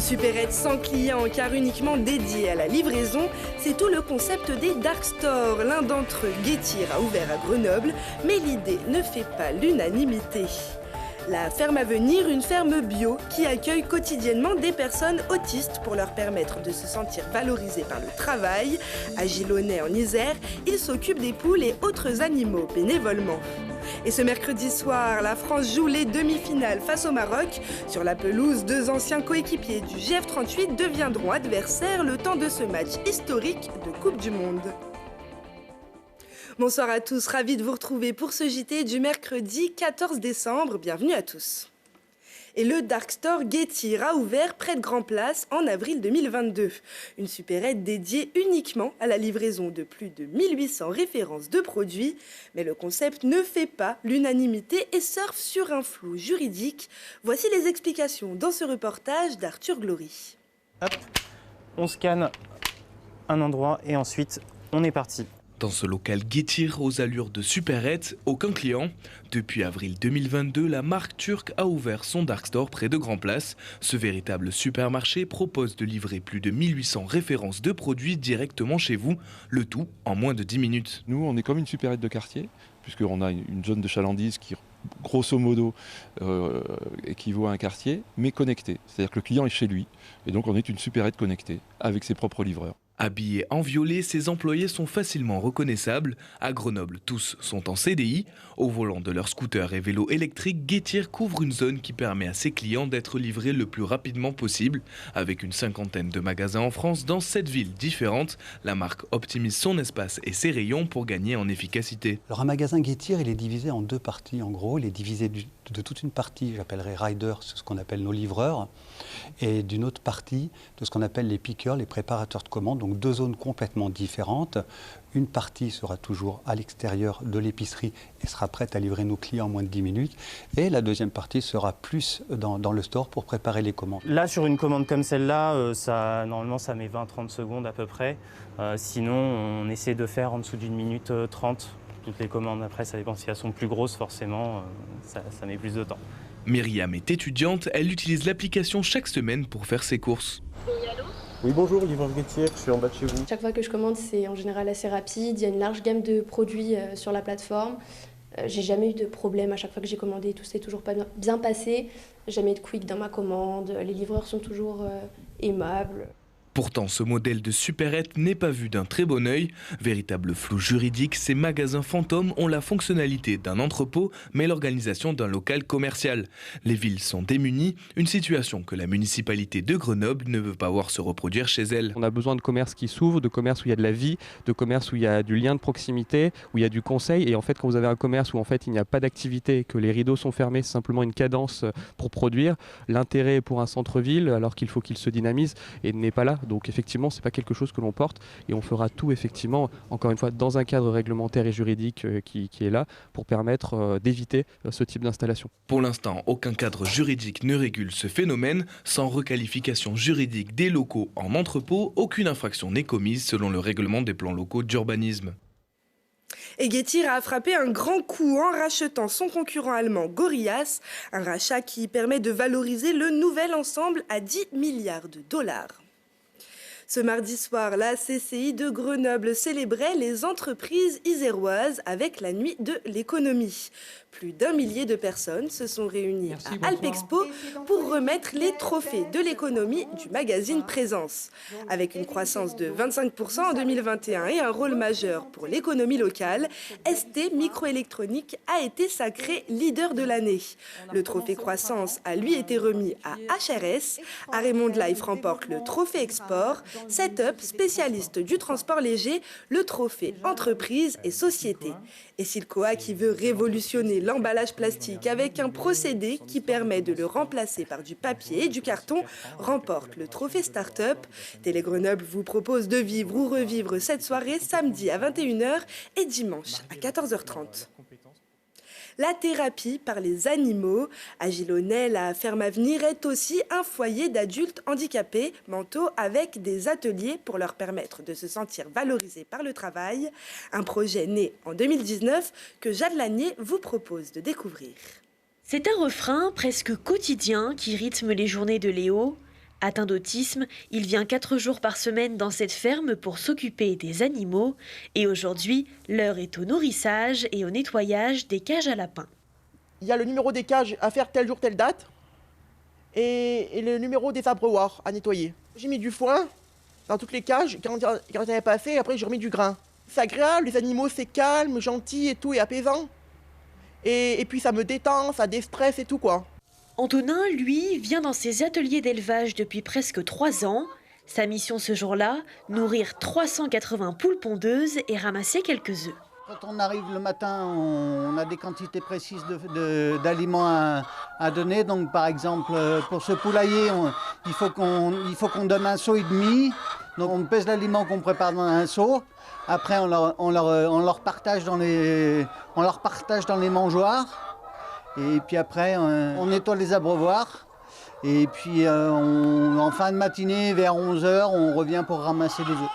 supérette sans client car uniquement dédiée à la livraison, c'est tout le concept des dark stores. L'un d'entre eux, Getir, a ouvert à Grenoble, mais l'idée ne fait pas l'unanimité. La ferme à venir, une ferme bio qui accueille quotidiennement des personnes autistes pour leur permettre de se sentir valorisées par le travail. À Gilonnet en Isère, ils s'occupent des poules et autres animaux bénévolement. Et ce mercredi soir, la France joue les demi-finales face au Maroc. Sur la pelouse, deux anciens coéquipiers du GF38 deviendront adversaires le temps de ce match historique de Coupe du Monde. Bonsoir à tous, ravi de vous retrouver pour ce JT du mercredi 14 décembre. Bienvenue à tous. Et le Dark Store Getir a ouvert près de Grand Place en avril 2022. Une supérette dédiée uniquement à la livraison de plus de 1800 références de produits. Mais le concept ne fait pas l'unanimité et surfe sur un flou juridique. Voici les explications dans ce reportage d'Arthur Glory. Hop, on scanne un endroit et ensuite on est parti. Dans ce local Getir aux allures de supérette, aucun client. Depuis avril 2022, la marque turque a ouvert son dark store près de Grand Place. Ce véritable supermarché propose de livrer plus de 1800 références de produits directement chez vous, le tout en moins de 10 minutes. Nous, on est comme une supérette de quartier, puisqu'on a une zone de chalandise qui, grosso modo, équivaut à un quartier, mais connecté. C'est-à-dire que le client est chez lui, et donc on est une supérette connectée, avec ses propres livreurs. Habillés en violet, ces employés sont facilement reconnaissables. À Grenoble, tous sont en CDI. Au volant de leur scooter et vélo électrique, Getir couvre une zone qui permet à ses clients d'être livrés le plus rapidement possible. Avec une cinquantaine de magasins en France dans 7 villes différentes, la marque optimise son espace et ses rayons pour gagner en efficacité. Alors un magasin Getir, il est divisé en deux parties. En gros, il est divisé de toute une partie, j'appellerais riders, ce qu'on appelle nos livreurs, et d'une autre partie de ce qu'on appelle les pickers, les préparateurs de commandes. Donc deux zones complètement différentes. Une partie sera toujours à l'extérieur de l'épicerie et sera prête à livrer nos clients en moins de 10 minutes. Et la deuxième partie sera plus dans le store pour préparer les commandes. Là, sur une commande comme celle-là, normalement, ça met 20-30 secondes à peu près. Sinon, on essaie de faire en dessous d'une minute 30. Toutes les commandes, après, ça dépend si elles sont plus grosses, forcément, ça met plus de temps. Myriam est étudiante, elle utilise l'application chaque semaine pour faire ses courses. Oui, bonjour, livreur Getir, je suis en bas de chez vous. Chaque fois que je commande, c'est en général assez rapide. Il y a une large gamme de produits sur la plateforme. J'ai jamais eu de problème à chaque fois que j'ai commandé. Tout s'est toujours bien passé. Jamais de quick dans ma commande. Les livreurs sont toujours aimables. Pourtant, ce modèle de supérette n'est pas vu d'un très bon œil. Véritable flou juridique, ces magasins fantômes ont la fonctionnalité d'un entrepôt, mais l'organisation d'un local commercial. Les villes sont démunies, une situation que la municipalité de Grenoble ne veut pas voir se reproduire chez elle. On a besoin de commerce qui s'ouvre, de commerce où il y a de la vie, de commerce où il y a du lien de proximité, où il y a du conseil. Et en fait, quand vous avez un commerce où en fait il n'y a pas d'activité, que les rideaux sont fermés, c'est simplement une cadence pour produire, l'intérêt pour un centre-ville, alors qu'il faut qu'il se dynamise, et n'est pas là. Donc effectivement, ce n'est pas quelque chose que l'on porte et on fera tout effectivement, encore une fois, dans un cadre réglementaire et juridique qui est là pour permettre d'éviter ce type d'installation. Pour l'instant, aucun cadre juridique ne régule ce phénomène. Sans requalification juridique des locaux en entrepôt, aucune infraction n'est commise selon le règlement des plans locaux d'urbanisme. Et Getir a frappé un grand coup en rachetant son concurrent allemand Gorillas, un rachat qui permet de valoriser le nouvel ensemble à 10 milliards de dollars. Ce mardi soir, la CCI de Grenoble célébrait les entreprises iséroises avec la nuit de l'économie. Plus d'1 millier de personnes se sont réunies à Alpexpo pour remettre les trophées de l'économie du magazine Présence. Avec une croissance de 25% en 2021 et un rôle majeur pour l'économie locale, ST Microélectronique a été sacré leader de l'année. Le trophée croissance a lui été remis à HRS. Raymond Life remporte le trophée export. Setup, spécialiste du transport léger, le trophée entreprise et société. Et Silcoa, qui veut révolutionner l'emballage plastique avec un procédé qui permet de le remplacer par du papier et du carton, remporte le trophée Start-up. Télé Grenoble vous propose de vivre ou revivre cette soirée samedi à 21h et dimanche à 14h30. La thérapie par les animaux. À Gilonnet, la ferme à venir est aussi un foyer d'adultes handicapés mentaux avec des ateliers pour leur permettre de se sentir valorisés par le travail. Un projet né en 2019 que Jade Lanier vous propose de découvrir. C'est un refrain presque quotidien qui rythme les journées de Léo. Atteint d'autisme, il vient 4 jours par semaine dans cette ferme pour s'occuper des animaux. Et aujourd'hui, l'heure est au nourrissage et au nettoyage des cages à lapins. Il y a le numéro des cages à faire tel jour, telle date. Et le numéro des abreuvoirs à nettoyer. J'ai mis du foin dans toutes les cages quand j'en avais pas fait, et après j'ai remis du grain. C'est agréable, les animaux c'est calme, gentil et tout, et apaisant. Et puis ça me détend, ça déstresse et tout quoi. Antonin, lui, vient dans ses ateliers d'élevage depuis presque 3 ans. Sa mission ce jour-là, nourrir 380 poules pondeuses et ramasser quelques œufs. Quand on arrive le matin, on a des quantités précises d'aliments à donner. Donc par exemple, pour ce poulailler, il faut qu'on donne un seau et demi. Donc on pèse l'aliment qu'on prépare dans un seau. Après, on leur partage dans les mangeoires. Et puis après, on nettoie les abreuvoirs. Et puis en fin de matinée, vers 11h, on revient pour ramasser les œufs.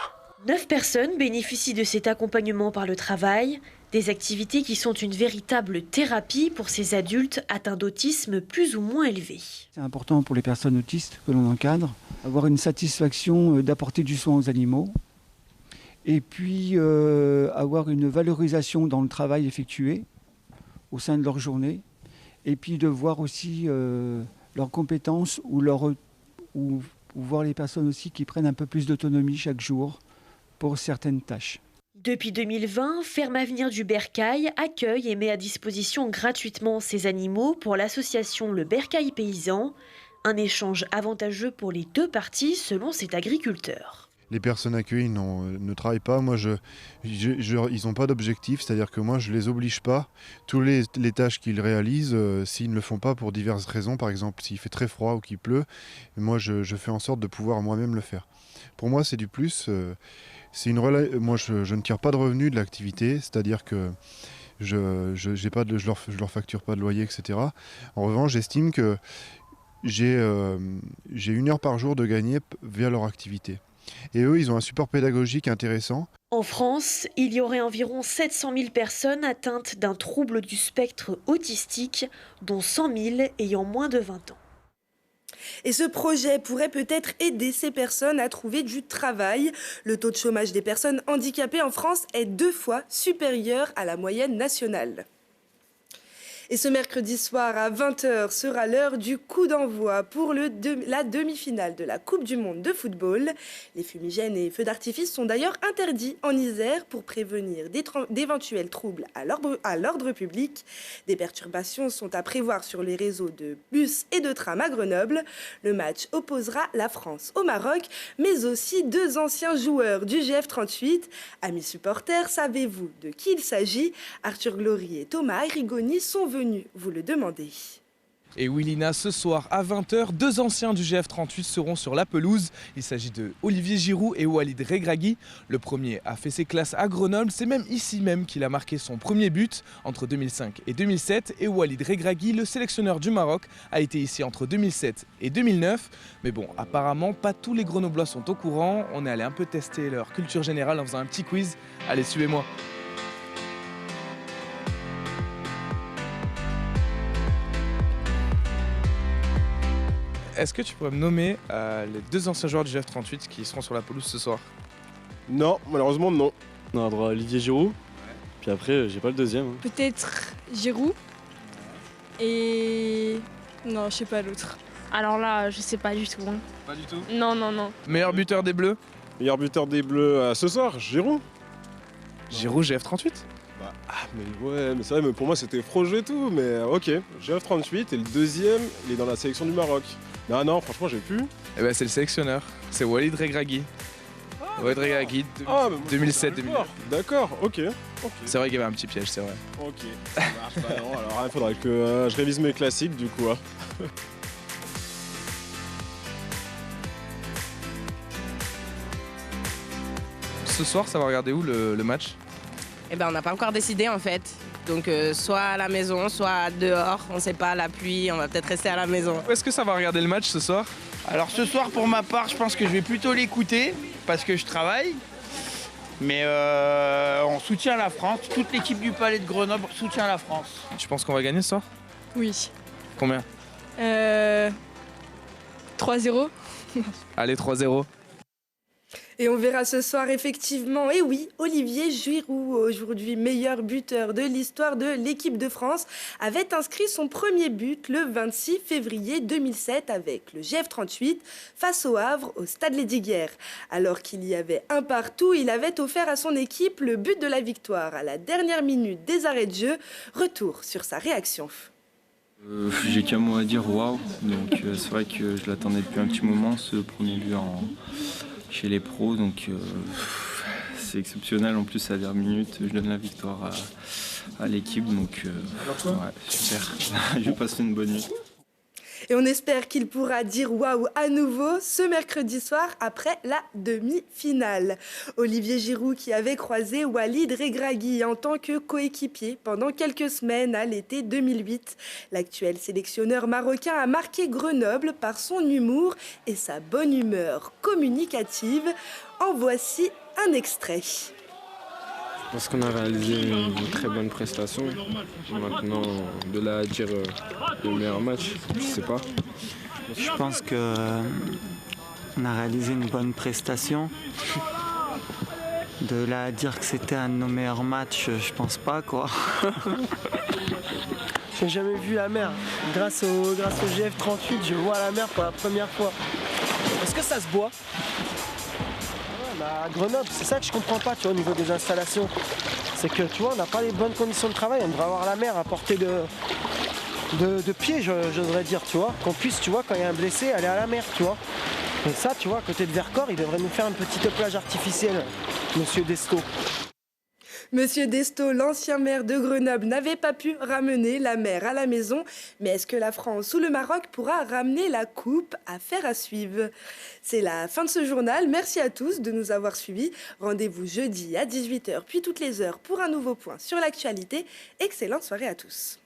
9 personnes bénéficient de cet accompagnement par le travail, des activités qui sont une véritable thérapie pour ces adultes atteints d'autisme plus ou moins élevé. C'est important pour les personnes autistes que l'on encadre, avoir une satisfaction d'apporter du soin aux animaux et puis avoir une valorisation dans le travail effectué au sein de leur journée et puis de voir aussi leurs compétences ou voir les personnes aussi qui prennent un peu plus d'autonomie chaque jour pour certaines tâches. Depuis 2020, Ferme Avenir du Bercail accueille et met à disposition gratuitement ces animaux pour l'association Le Bercail Paysan, un échange avantageux pour les 2 parties selon cet agriculteur. Les personnes accueillies ne travaillent pas, ils n'ont pas d'objectif, c'est-à-dire que moi je ne les oblige pas. Toutes les tâches qu'ils réalisent, s'ils ne le font pas pour diverses raisons, par exemple s'il fait très froid ou qu'il pleut, moi je fais en sorte de pouvoir moi-même le faire. Pour moi c'est du plus. Moi, je ne tire pas de revenus de l'activité, c'est-à-dire que je leur facture pas de loyer, etc. En revanche, j'estime que j'ai 1 heure par jour de gagner via leur activité. Et eux, ils ont un support pédagogique intéressant. En France, il y aurait environ 700 000 personnes atteintes d'un trouble du spectre autistique, dont 100 000 ayant moins de 20 ans. Et ce projet pourrait peut-être aider ces personnes à trouver du travail. Le taux de chômage des personnes handicapées en France est 2 fois supérieur à la moyenne nationale. Et ce mercredi soir à 20h sera l'heure du coup d'envoi pour la demi-finale de la Coupe du Monde de football. Les fumigènes et feux d'artifice sont d'ailleurs interdits en Isère pour prévenir d'éventuels troubles à l'ordre public. Des perturbations sont à prévoir sur les réseaux de bus et de trams à Grenoble. Le match opposera la France au Maroc, mais aussi 2 anciens joueurs du GF38. Amis supporters, savez-vous de qui il s'agit? Arthur Glory et Thomas Rigoni sont venus vous le demander. Et oui Lina, ce soir à 20h, 2 anciens du GF38 seront sur la pelouse. Il s'agit de Olivier Giroud et Walid Regragui. Le premier a fait ses classes à Grenoble, c'est même ici même qu'il a marqué son premier but entre 2005 et 2007. Et Walid Regragui, le sélectionneur du Maroc, a été ici entre 2007 et 2009. Mais bon, apparemment pas tous les Grenoblois sont au courant. On est allé un peu tester leur culture générale en faisant un petit quiz. Allez, suivez-moi. Est-ce que tu pourrais me nommer les 2 anciens joueurs du GF38 qui seront sur la pelouse ce soir? Non, malheureusement non. On a droit à Olivier Giroud, puis après j'ai pas le deuxième. Peut-être Giroud et... non, je sais pas l'autre. Alors là, je sais pas du tout. Pas du tout? Non, non, non. Meilleur buteur des Bleus? Meilleur buteur des Bleus ce soir, Giroud. Giroud, GF38? Mais ouais, mais c'est vrai, mais pour moi c'était Froge et tout, mais ok, GF38 et le deuxième, il est dans la sélection du Maroc. Non, franchement j'ai pu. Eh ben c'est le sélectionneur, c'est Walid Regragui. Walid Regragui, 2007-2009. D'accord, ok. C'est vrai qu'il y avait un petit piège, c'est vrai. Ok, ça marche pas, non, alors il faudrait que je révise mes classiques du coup. Ce soir, ça va regarder où le match? Eh ben on n'a pas encore décidé en fait. Donc soit à la maison, soit dehors, on sait pas, la pluie, on va peut-être rester à la maison. Où est-ce que ça va regarder le match ce soir? Alors ce soir pour ma part, je pense que je vais plutôt l'écouter parce que je travaille. Mais on soutient la France, toute l'équipe du Palais de Grenoble soutient la France. Tu penses qu'on va gagner ce soir? Oui. Combien? 3-1. 3-0. Allez, 3-0. Et on verra ce soir effectivement, et oui, Olivier Giroud, aujourd'hui meilleur buteur de l'histoire de l'équipe de France, avait inscrit son premier but le 26 février 2007 avec le GF38 face au Havre au Stade Lédiguière. Alors qu'il y avait un partout, il avait offert à son équipe le but de la victoire à la dernière minute des arrêts de jeu. Retour sur sa réaction. J'ai qu'un mot à dire, waouh. Donc c'est vrai que je l'attendais depuis un petit moment, ce premier but chez les pros, donc c'est exceptionnel. En plus à la dernière minute, je donne la victoire à l'équipe, donc ouais, super. Je passe une bonne nuit. Et on espère qu'il pourra dire waouh à nouveau ce mercredi soir après la demi-finale. Olivier Giroud qui avait croisé Walid Regragui en tant que coéquipier pendant quelques semaines à l'été 2008. L'actuel sélectionneur marocain a marqué Grenoble par son humour et sa bonne humeur communicative. En voici un extrait. Je pense qu'on a réalisé une très bonne prestation. Maintenant, de là à dire le meilleur match, je sais pas. Je pense qu'on a réalisé une bonne prestation. De là à dire que c'était un de nos meilleurs matchs, je pense pas, quoi. J'ai jamais vu la mer. Grâce au GF38, je vois la mer pour la première fois. Est-ce que ça se boit? À Grenoble, c'est ça que je comprends pas, tu vois, au niveau des installations. C'est que, tu vois, on n'a pas les bonnes conditions de travail. On devrait avoir la mer à portée de pied, j'oserais dire, tu vois. Qu'on puisse, tu vois, quand il y a un blessé, aller à la mer, tu vois. Et ça, tu vois, à côté de Vercors, il devrait nous faire une petite plage artificielle, Monsieur Desto. Monsieur Desto, l'ancien maire de Grenoble, n'avait pas pu ramener la mer à la maison. Mais est-ce que la France ou le Maroc pourra ramener la coupe? Affaire à suivre. C'est la fin de ce journal. Merci à tous de nous avoir suivis. Rendez-vous jeudi à 18h, puis toutes les heures pour un nouveau point sur l'actualité. Excellente soirée à tous.